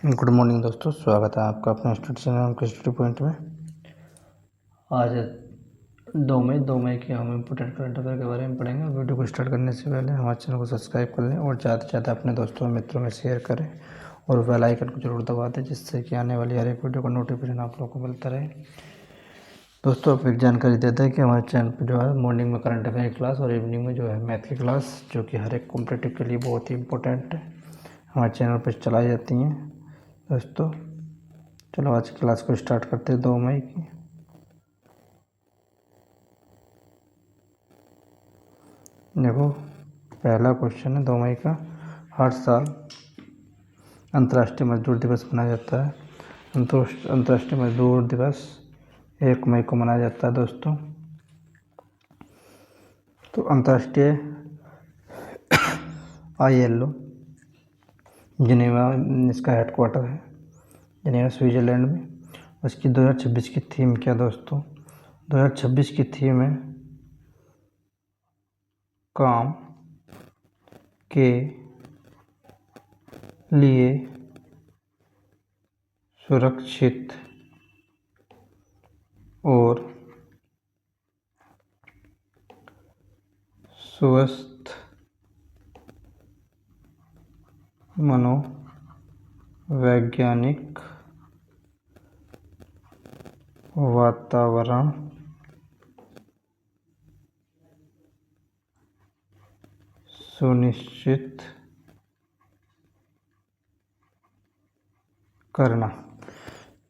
Good morning दोस्तों, स्वागत है आपका अपने स्टडी चैनल के स्टडी पॉइंट में। आज 2 मई की हम इम्पोर्टेंट करंट अफेयर के बारे में पढ़ेंगे। वीडियो को स्टार्ट करने से पहले हमारे चैनल को सब्सक्राइब कर लें और ज़्यादा से ज़्यादा अपने दोस्तों और मित्रों में शेयर करें और बेल आइकन को जरूर दबा दें, जिससे कि आने वाली हर एक वीडियो का नोटिफिकेशन आप लोगों को मिलता रहे। दोस्तों, आप एक जानकारी देते हैं कि हमारे चैनल पर जो है मॉर्निंग में करंट अफेयर की क्लास और इवनिंग में जो है मैथ की क्लास, जो कि हर एक कॉम्पिटिटिव के लिए बहुत ही इंपॉर्टेंट है, हमारे चैनल पर चलाई जाती हैं। दोस्तों चलो आज की क्लास को स्टार्ट करते हैं 2 मई की। देखो, पहला क्वेश्चन है 2 मई का। हर साल अंतर्राष्ट्रीय मजदूर दिवस मनाया जाता है। अंतर्राष्ट्रीय मजदूर दिवस 1 मई को मनाया जाता है दोस्तों। तो अंतर्राष्ट्रीय ILO जिनेवा इसका हेडक्वार्टर है, जिनेवा स्विट्जरलैंड में। उसकी 2026 की थीम क्या दोस्तों? 2026 की थीम है काम के लिए सुरक्षित और स्वस्थ मनोवैज्ञानिक वातावरण सुनिश्चित करना।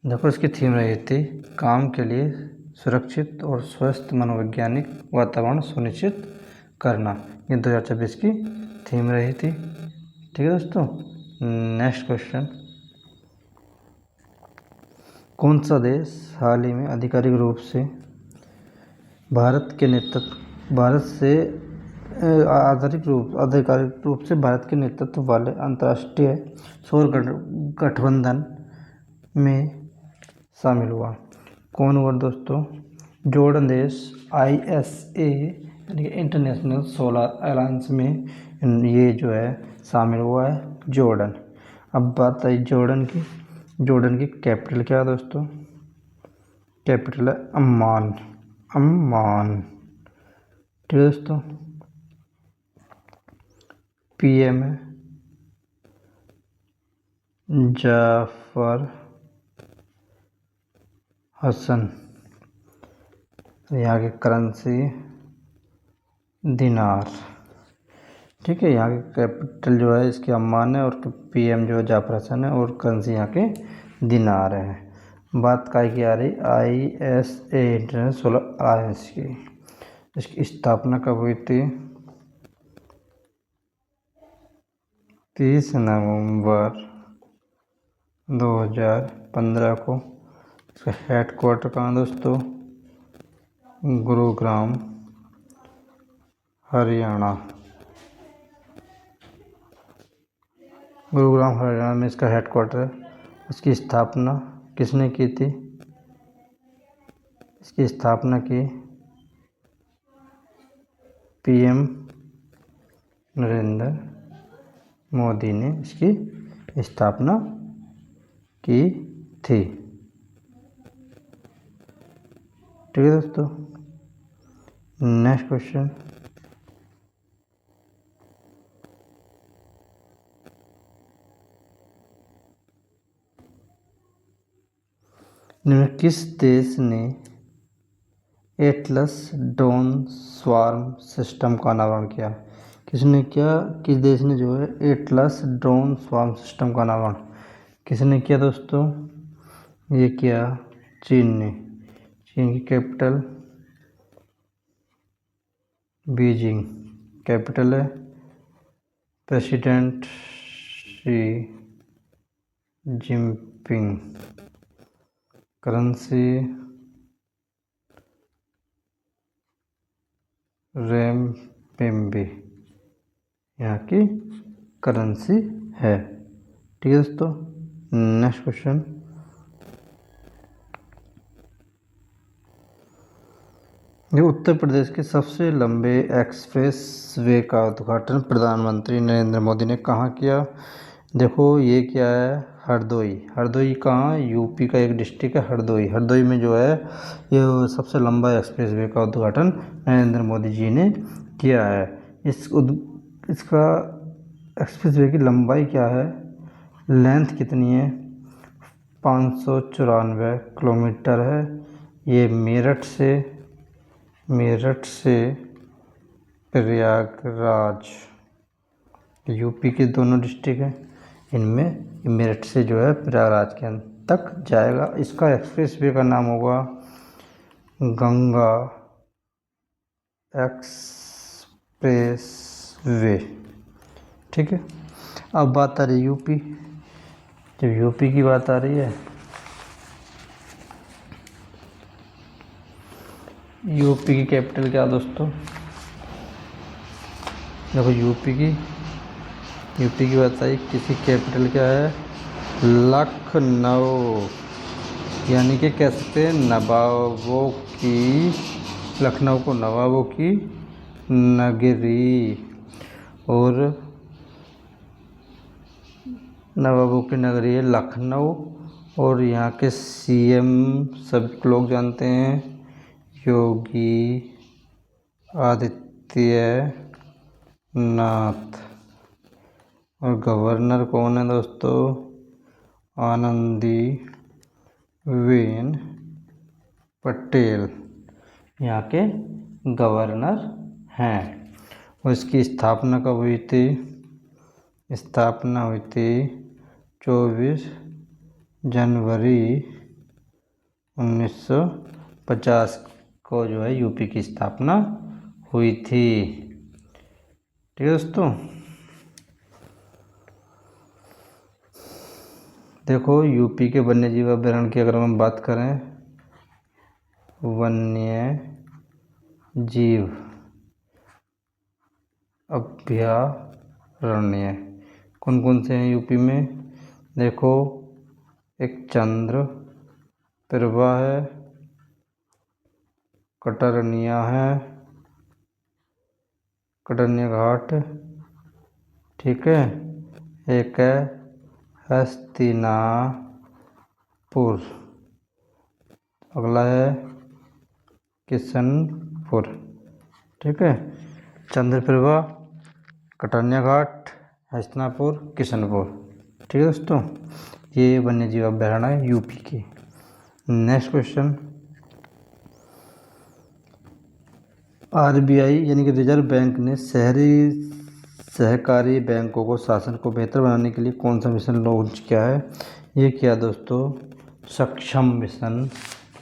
देखो, इसकी थीम रही थी काम के लिए सुरक्षित और स्वस्थ मनोवैज्ञानिक वातावरण सुनिश्चित करना। ये 2026 की थीम रही थी। ठीक है दोस्तों, नेक्स्ट क्वेश्चन। कौन सा देश हाल ही में आधिकारिक रूप से भारत के नेतृत्व वाले अंतर्राष्ट्रीय सौर गठबंधन में शामिल हुआ? कौन हुआ दोस्तों? जॉर्डन देश ISA यानी कि इंटरनेशनल सोलर अलायंस में ये जो है शामिल हुआ है, जॉर्डन। अब बात आई जॉर्डन की। जॉर्डन की कैपिटल क्या है दोस्तों? कैपिटल है अम्मान। ठीक है दोस्तों। PM है जाफर हसन। यहाँ की करेंसी दिनार। ठीक है, यहाँ की कैपिटल जो है इसकी अम्मान है और PM जो है जाफर हसन है और करेंसी यहाँ के दिनार है। बात काय की आ रही? ISA इंटरनेशनल सोलर अलायंस की। इसकी स्थापना कब हुई थी? 30 नवंबर 2015 को। इसका हेडक्वार्टर कहाँ दोस्तों? गुरुग्राम, हरियाणा। गुरुग्राम हरियाणा में इसका हेडक्वार्टर है। इसकी स्थापना किसने की थी? इसकी स्थापना की PM नरेंद्र मोदी ने इसकी स्थापना की थी। ठीक है दोस्तों, नेक्स्ट क्वेश्चन। किस देश ने एटलस डॉन स्वार्म सिस्टम का अनावरण किया? किस देश ने जो है एटलस डॉन स्वार्म सिस्टम का अनावरण किसने किया दोस्तों? ये किया चीन ने। चीन की कैपिटल बीजिंग। कैपिटल है प्रेसिडेंट शी जिनपिंग। करेंसी रेमबिम्बी यहाँ की करेंसी है। ठीक है दोस्तों, नेक्स्ट क्वेश्चन। ये उत्तर प्रदेश के सबसे लंबे एक्सप्रेस वे का उद्घाटन प्रधानमंत्री नरेंद्र मोदी ने कहाँ किया? देखो, ये क्या है? हरदोई। हरदोई कहाँ? यूपी का एक डिस्ट्रिक्ट है हरदोई। हरदोई में जो है ये सबसे लंबा एक्सप्रेसवे का उद्घाटन नरेंद्र मोदी जी ने किया है। इसका एक्सप्रेसवे की लंबाई क्या है, लेंथ कितनी है? 594 किलोमीटर है। ये मेरठ से प्रयागराज, यूपी के दोनों डिस्ट्रिक्ट हैं, इनमें मेरठ से जो है प्रयागराज के अंत तक जाएगा। इसका एक्सप्रेसवे का नाम होगा गंगा एक्सप्रेसवे। ठीक है, अब बात आ रही यूपी। जब यूपी की बात आ रही है, यूपी की कैपिटल क्या दोस्तों? देखो यूपी की बात आई, किसी कैपिटल क्या है? लखनऊ, यानी कि कह सकते हैं नवाबों की, लखनऊ को नवाबों की नगरी, और नवाबों की नगरी है लखनऊ। और यहाँ के सीएम सभी लोग जानते हैं, योगी आदित्यनाथ। और गवर्नर कौन है दोस्तों? आनंदीबेन पटेल यहाँ के गवर्नर हैं। और इसकी स्थापना कब हुई थी? स्थापना हुई थी 24 जनवरी 1950 को जो है यूपी की स्थापना हुई थी। ठीक है दोस्तों, देखो यूपी के वन्य जीव अभयारण्य की अगर हम बात करें, वन्य जीव अभयारण्य कौन कौन से हैं यूपी में? देखो, एक चंद्र प्रभा है, कटरनिया है, कटरनिया घाट, ठीक है, एक है हस्तिनापुर, अगला है किशनपुर। ठीक है, चंद्रप्रभा, कटरनिया घाट, हस्तिनापुर, किशनपुर। ठीक है दोस्तों, ये वन्य जीव अभयारण्य है यूपी के। नेक्स्ट क्वेश्चन, आरबीआई यानी कि रिजर्व बैंक ने शहरी सहकारी बैंकों को शासन को बेहतर बनाने के लिए कौन सा मिशन लॉन्च किया है? ये क्या दोस्तों? सक्षम मिशन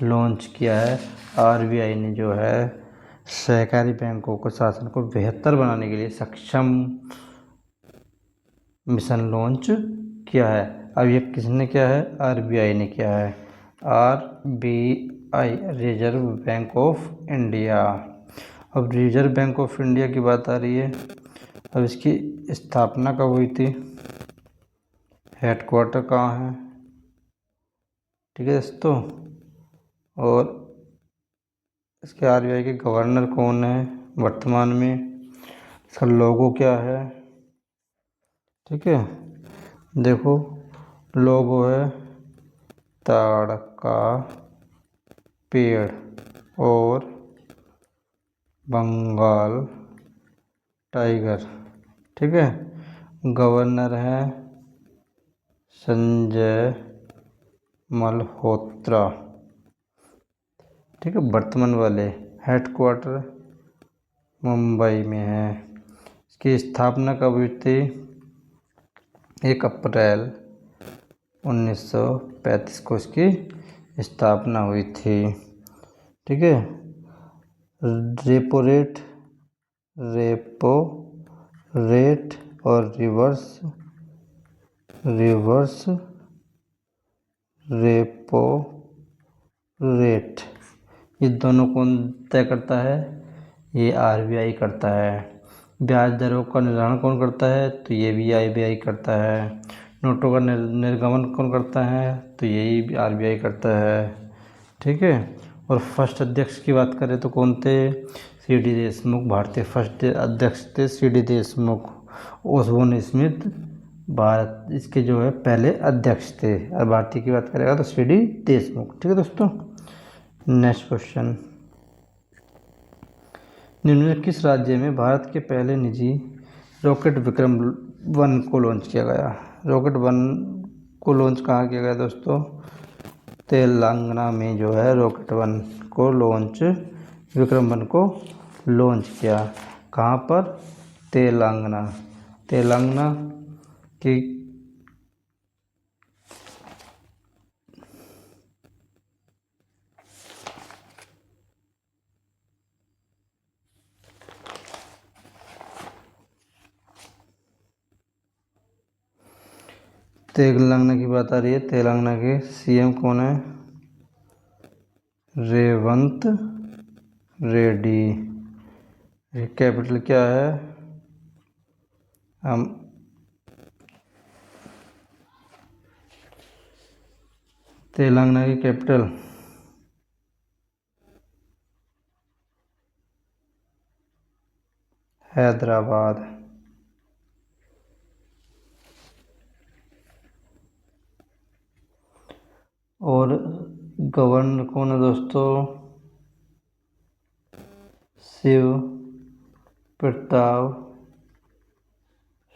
लॉन्च किया है। आरबीआई ने जो है सहकारी बैंकों को शासन को बेहतर बनाने के लिए सक्षम मिशन लॉन्च किया है। अब ये किसने किया है? आरबीआई ने किया है। RBI, reserve bank of India. अब रिजर्व बैंक ऑफ इंडिया की बात आ रही है। अब इसकी स्थापना कब हुई थी? हेडक्वार्टर कहाँ है? ठीक है दोस्तों, और इसके आरबीआई के गवर्नर कौन है वर्तमान में? इसका लोगो क्या है? ठीक है, देखो लोगो है ताड़ का पेड़ और बंगाल टाइगर। ठीक है, गवर्नर है संजय मल्होत्रा। ठीक है, वर्तमान वाले हेडक्वार्टर मुंबई में है। इसकी स्थापना कब हुई थी? 1 अप्रैल 1935 को इसकी स्थापना हुई थी। ठीक है, रेपो रेट और रिवर्स रेपो रेट, ये दोनों कौन तय करता है? ये आरबीआई करता है। ब्याज दरों का निर्धारण कौन करता है? तो ये भी आरबीआई करता है। नोटों का निर्गमन कौन करता है? तो यही भी आरबीआई करता है। ठीक है, और फर्स्ट अध्यक्ष की बात करें तो कौन थे? सी.डी. देशमुख, भारतीय फर्स्ट अध्यक्ष थे CD. Deshmukh. Osborne Smith Bharat इसके जो है पहले अध्यक्ष थे। और भारतीय की बात करेगा तो सीडी देशमुख। ठीक है दोस्तों, नेक्स्ट क्वेश्चन, निम्न में किस राज्य में भारत के पहले निजी रॉकेट विक्रम 1 को लॉन्च किया गया? रॉकेट 1 को लॉन्च कहाँ किया गया दोस्तों? तेलंगाना में जो है रॉकेट 1 को लॉन्च, विक्रम 1 को लॉन्च किया। कहाँ पर? तेलंगाना। तेलंगाना की तेलंगाना की बात आ रही है। तेलंगाना के सीएम कौन है? रेवंत रेड्डी। कैपिटल क्या है? हम तेलंगाना की कैपिटल हैदराबाद। और गवर्नर कौन है दोस्तों? शिव प्रताप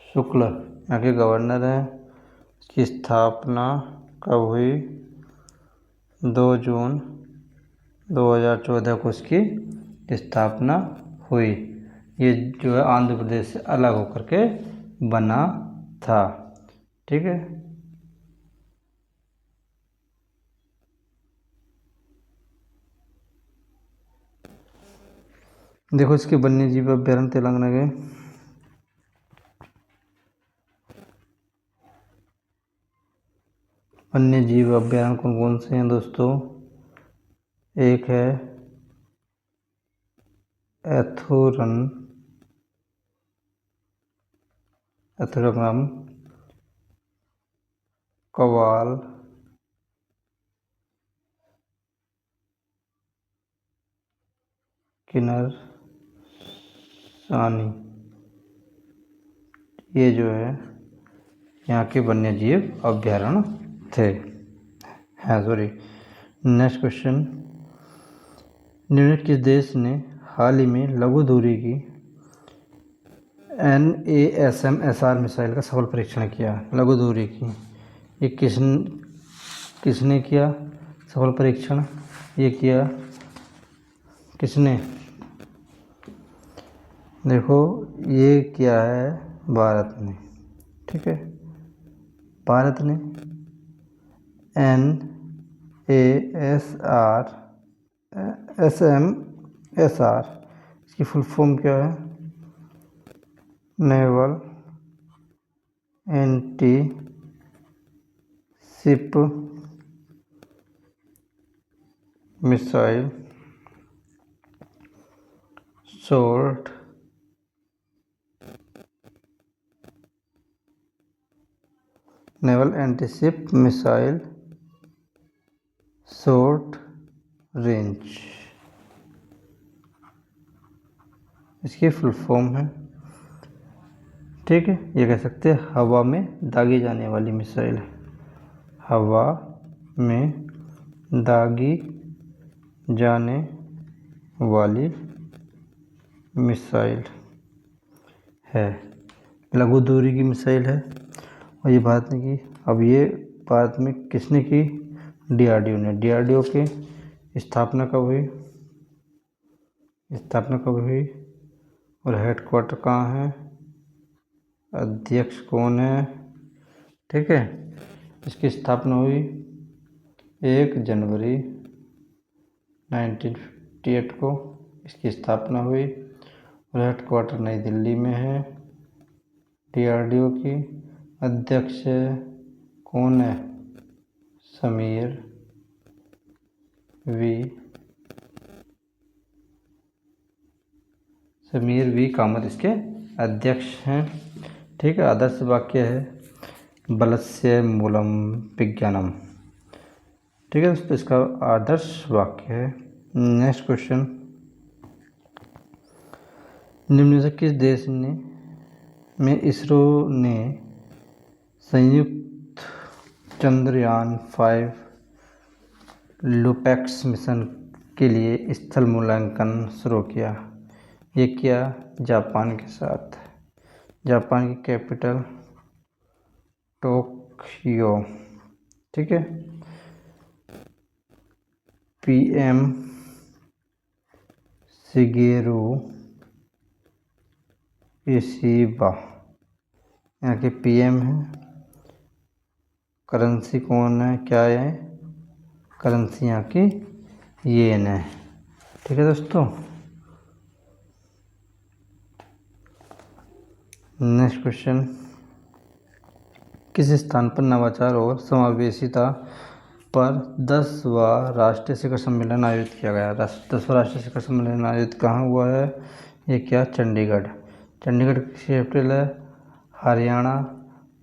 शुक्ल यहाँ के गवर्नर हैं। इसकी स्थापना कब हुई? 2 जून 2014 को इसकी स्थापना हुई। ये जो है आंध्र प्रदेश से अलग होकर के बना था। ठीक है, देखो इसके वन्य जीव अभ्यारण्य तेलंगाना के वन्य जीव अभ्यारण्य कौन कौन से हैं दोस्तों? एक है एथुरम कवाल, किन्नर सानी, ये जो है यहाँ के वन्य जीव अभ्यारण्य थे। हाँ सॉरी, नेक्स्ट क्वेश्चन, निम्नलिखित किस देश ने हाल ही में लघु दूरी की NASAMS मिसाइल का सफल परीक्षण किया? लघु दूरी की ये किसने किया सफल परीक्षण? ये किया किसने? देखो ये किया है भारत ने। ठीक है, भारत ने NASAMS, इसकी फुल फॉर्म क्या है? Naval anti ship missile short naval anti ship missile short range, इसकी फुल फॉर्म है। ठीक है, ये कह सकते हैं हवा में दागी जाने वाली मिसाइल है। हवा में दागी जाने वाली मिसाइल है, लघु दूरी की मिसाइल है और ये भारत ने की। अब ये भारत में किसने की? DRDO ने। DRDO की स्थापना कब हुई? और हेडक्वार्टर कहाँ है? अध्यक्ष कौन है? ठीक है, इसकी स्थापना हुई 1 जनवरी 1958 को इसकी स्थापना हुई और हेडक्वार्टर नई दिल्ली में है। DRDO की अध्यक्ष कौन है? समीर वी कामत इसके अध्यक्ष हैं। ठीक है, आदर्श वाक्य है बलस्य मूलम विज्ञानम। ठीक है दोस्तों, इसका आदर्श वाक्य है। नेक्स्ट क्वेश्चन, निम्न से किस देश में इसरो ने संयुक्त चंद्रयान 5 लुपेक्स मिशन के लिए स्थल मूल्यांकन शुरू किया। ये किया जापान के साथ। जापान की कैपिटल टोक्यो। ठीक है। पीएम शिगेरू इशिबा यहाँ के पीएम हैं। करेंसी कौन है, क्या है? करेंसी यहाँ की येन है। ठीक है दोस्तों। नेक्स्ट क्वेश्चन, किस स्थान पर नवाचार और समावेशिता पर 10वां राष्ट्रीय शिखर सम्मेलन आयोजित किया गया? 10वां राष्ट्रीय शिखर सम्मेलन आयोजित कहाँ हुआ है? ये क्या? चंडीगढ़। चंडीगढ़ की कैपिटल है हरियाणा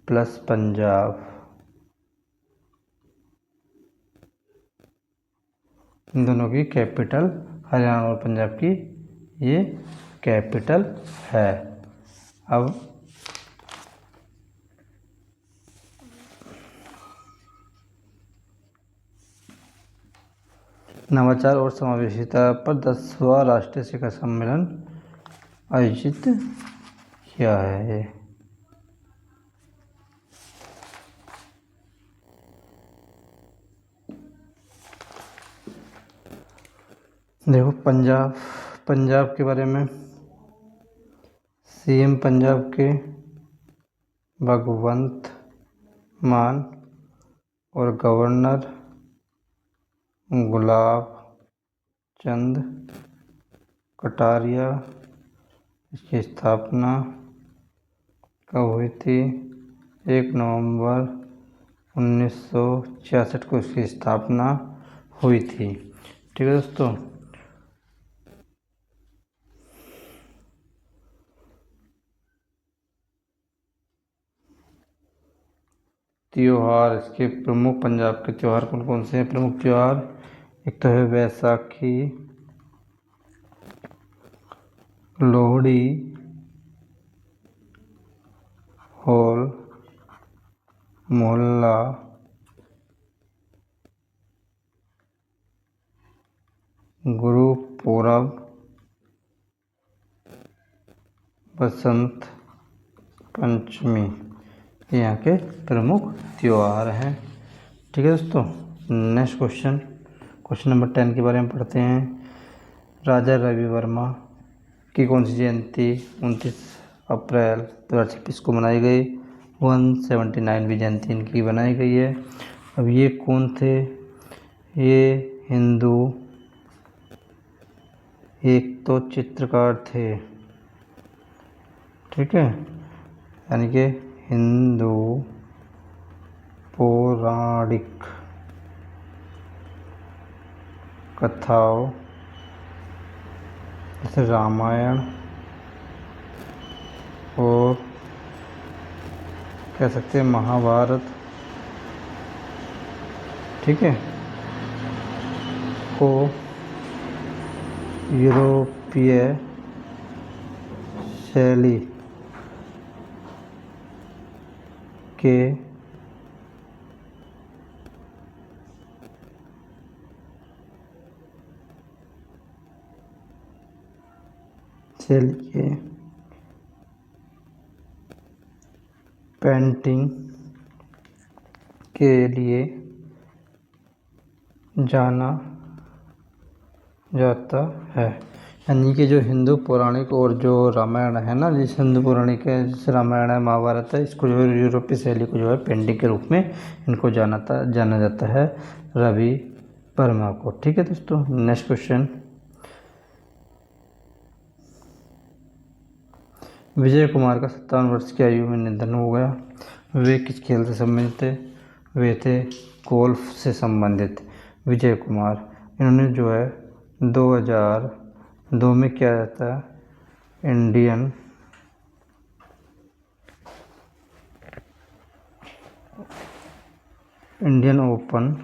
प्लस पंजाब। इन दोनों की कैपिटल हरियाणा और पंजाब की ये कैपिटल है। अब नवाचार और समावेशिता पर 10वां राष्ट्रीय शिखर सम्मेलन आयोजित किया है। देखो पंजाब के बारे में, सीएम पंजाब के भगवंत मान और गवर्नर गुलाब चंद कटारिया। इसकी स्थापना कब हुई थी? 1 नवंबर 1966 को इसकी स्थापना हुई थी। ठीक है दोस्तों। त्योहार, इसके प्रमुख पंजाब के त्योहार कौन कौन से हैं? प्रमुख त्योहार, एक तो है वैसाखी, लोहड़ी, होल मोहल्ला, गुरुपूरब, बसंत पंचमी। यहाँ के प्रमुख त्योहार हैं। ठीक है दोस्तों। नेक्स्ट क्वेश्चन, क्वेश्चन नंबर 10 के बारे में पढ़ते हैं। राजा रवि वर्मा की कौन सी जयंती 29 अप्रैल 2026 को मनाई गई? 179वीं जयंती इनकी बनाई गई है। अब ये कौन थे? ये हिंदू एक तो चित्रकार थे। ठीक है, यानी कि हिंदू पौराणिक कथाओं जैसे रामायण और कह सकते हैं महाभारत, ठीक है, को यूरोपीय शैली के पेंटिंग के लिए जाना जाता है। यानी कि जो हिंदू पौराणिक और जो रामायण है ना, जिस हिंदू पौराणिक है, जैसे रामायण है महाभारत है, इसको जो है यूरोपीय शैली को जो है पेंटिंग के रूप में इनको जाना जाता है, रवि वर्मा को। ठीक है दोस्तों। नेक्स्ट क्वेश्चन, विजय कुमार का 57 वर्ष की आयु में निधन हो गया। वे किस खेल से संबंधित थे? वे थे गोल्फ से संबंधित। विजय कुमार, इन्होंने जो है 2002 में किया जाता है इंडियन ओपन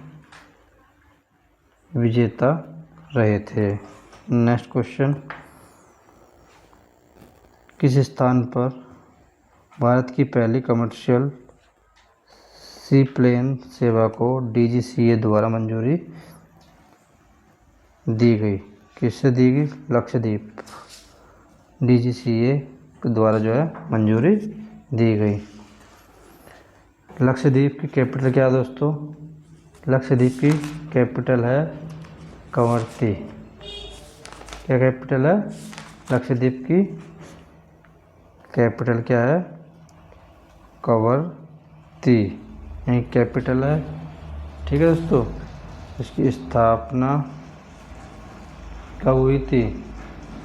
विजेता रहे थे। नेक्स्ट क्वेश्चन, किस स्थान पर भारत की पहली कमर्शियल सी प्लेन सेवा को DGCA द्वारा मंजूरी दी गई। किससे दी गई? लक्षद्वीप। DGCA द्वारा जो है मंजूरी दी गई। लक्षद्वीप की कैपिटल क्या है दोस्तों? लक्षद्वीप की कैपिटल है कवरत्ती। क्या कैपिटल है? लक्षद्वीप की कैपिटल क्या है? कवरत्ती, यही कैपिटल है। ठीक है दोस्तों, इसकी स्थापना कब हुई थी?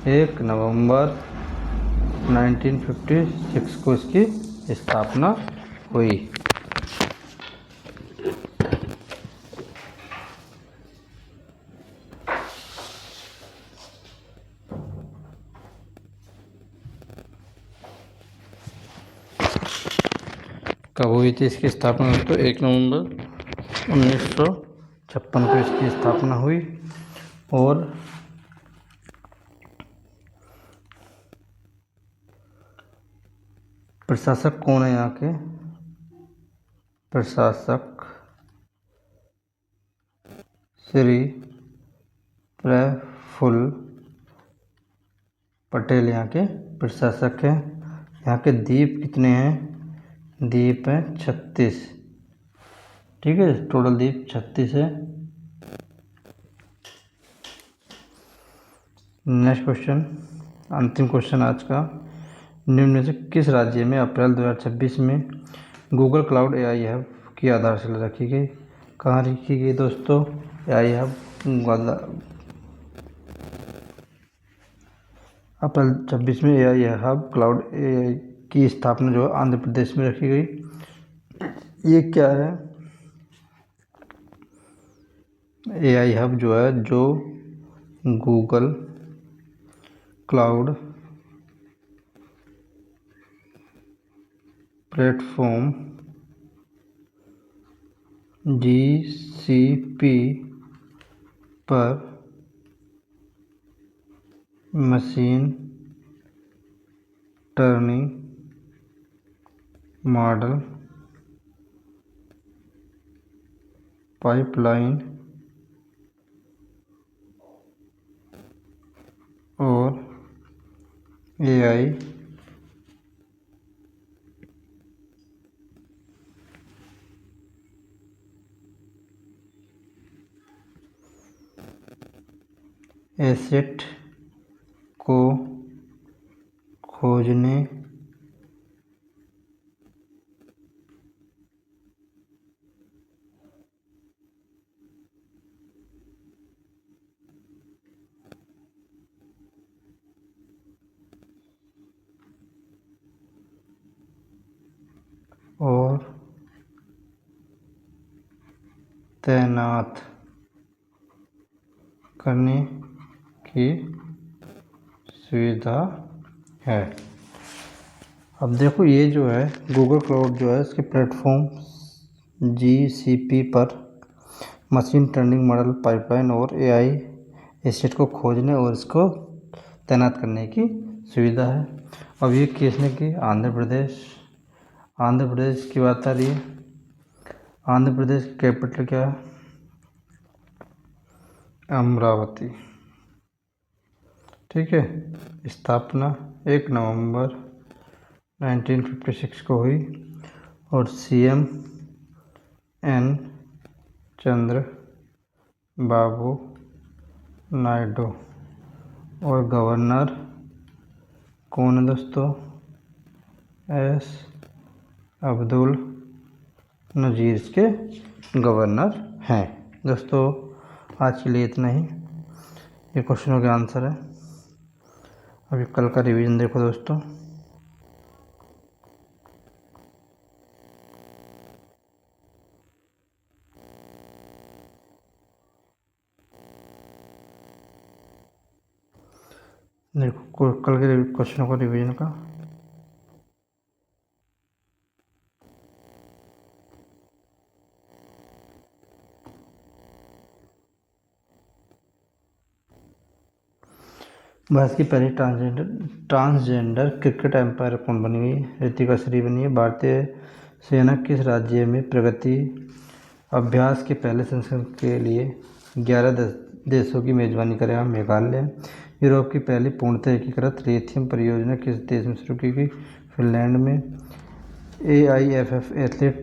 1 नवंबर 1956 को इसकी स्थापना हुई। कब हुई थी इसकी स्थापना? तो 1 नवंबर 1956 को इसकी स्थापना हुई। और प्रशासक कौन है यहाँ के? प्रशासक श्री प्रफुल्ल पटेल यहाँ के प्रशासक हैं। यहाँ के द्वीप कितने हैं? द्वीप हैं 36। ठीक है, टोटल द्वीप 36 है। नेक्स्ट क्वेश्चन, अंतिम क्वेश्चन आज का। निम्न में से किस राज्य में अप्रैल 2026 में गूगल क्लाउड AI हब की आधारशिला रखी गई? कहाँ रखी गई दोस्तों? AI हब अप्रैल 26 में AI हब क्लाउड AI की स्थापना जो है आंध्र प्रदेश में रखी गई। ये क्या है? AI हब जो है, जो गूगल क्लाउड प्लेटफॉर्म GCP पर मशीन टर्निंग मॉडल पाइपलाइन और AI एसेट को खोजने और तैनात करने की सुविधा है। अब देखो, ये जो है गूगल क्लाउड जो है, इसके प्लेटफॉर्म GCP पर मशीन टर्निंग मॉडल पाइपलाइन और AI एसेट को खोजने और इसको तैनात करने की सुविधा है। अब ये किसने की? आंध्र प्रदेश। आंध्र प्रदेश की बात आ रही है। आंध्र प्रदेश की कैपिटल क्या है? अमरावती। ठीक है, स्थापना 1 नवंबर 1956 को हुई और CM N चंद्र बाबू नायडू और गवर्नर कौन है दोस्तों? S अब्दुल नज़ीर इसके गवर्नर हैं। दोस्तों, आज के लिए इतना ही। ये क्वेश्चनों के आंसर है। अभी कल का रिवीजन देखो दोस्तों। देखो कल के क्वेश्चनों का रिवीजन का। भारत की पहली ट्रांसजेंडर क्रिकेट एम्पायर कौन बनी हुई? ऋतिका श्री बनी है। भारतीय सेना किस राज्य में प्रगति अभ्यास के पहले संस्करण के लिए 11 देशों की मेजबानी करेगा? मेघालय। यूरोप की पहली पूर्णतः एकीकृत लिथियम परियोजना किस देश में शुरू की गई? फिनलैंड में। AIFF एथलीट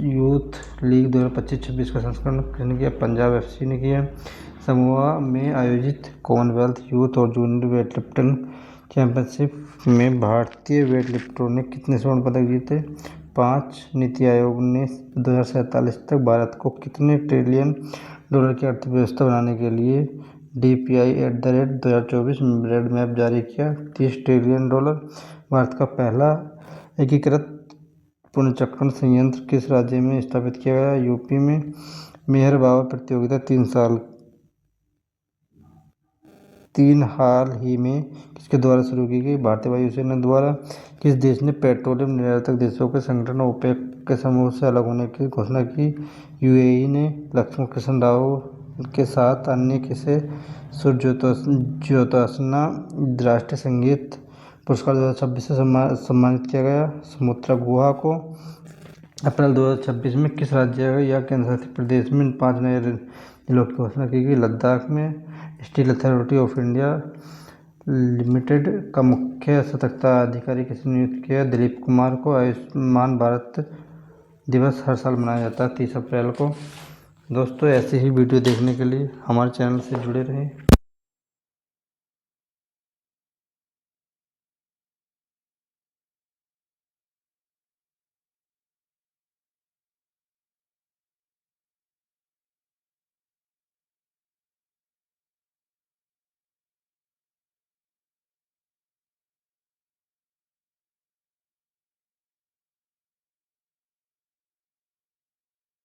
यूथ लीग 2025-26 का संस्करण किसने किया? पंजाब FC ने किया। समोआ में आयोजित कॉमनवेल्थ यूथ और जूनियर वेटलिफ्टिंग चैंपियनशिप में भारतीय वेटलिफ्टरों ने कितने स्वर्ण पदक जीते? 5। नीति आयोग ने 2047 तक भारत को कितने ट्रिलियन डॉलर की अर्थव्यवस्था बनाने के लिए DPI@2024 रेड मैप जारी किया? 30 ट्रिलियन डॉलर। भारत का पहला एकीकृत पुनर्चक्रण संयंत्र किस राज्य में स्थापित किया गया? यूपी में। मेहर बाबा प्रतियोगिता 3 हाल ही में किसके द्वारा शुरू की गई? भारतीय वायुसेना द्वारा। किस देश ने पेट्रोलियम निर्यातक देशों के संगठन OPEC के समूह से अलग होने की घोषणा की? UAE ने। लक्ष्मण कृष्ण राव के साथ अन्य किसे सुरज्योत्सना राष्ट्रीय संगीत पुरस्कार 2026 से सम्मानित किया गया? सुमित्रा गुहा को। अप्रैल 2026 में किस राज्य या केंद्रशासित प्रदेश में 5 नए जिलों की घोषणा की गई? लद्दाख में। Steel authority of India limited का मुख्य सतर्कता अधिकारी किसने नियुक्त किया? दिलीप कुमार को। आयुष्मान भारत दिवस हर साल मनाया जाता है 30 अप्रैल को। दोस्तों, ऐसी ही वीडियो देखने के लिए हमारे चैनल से जुड़े रहें।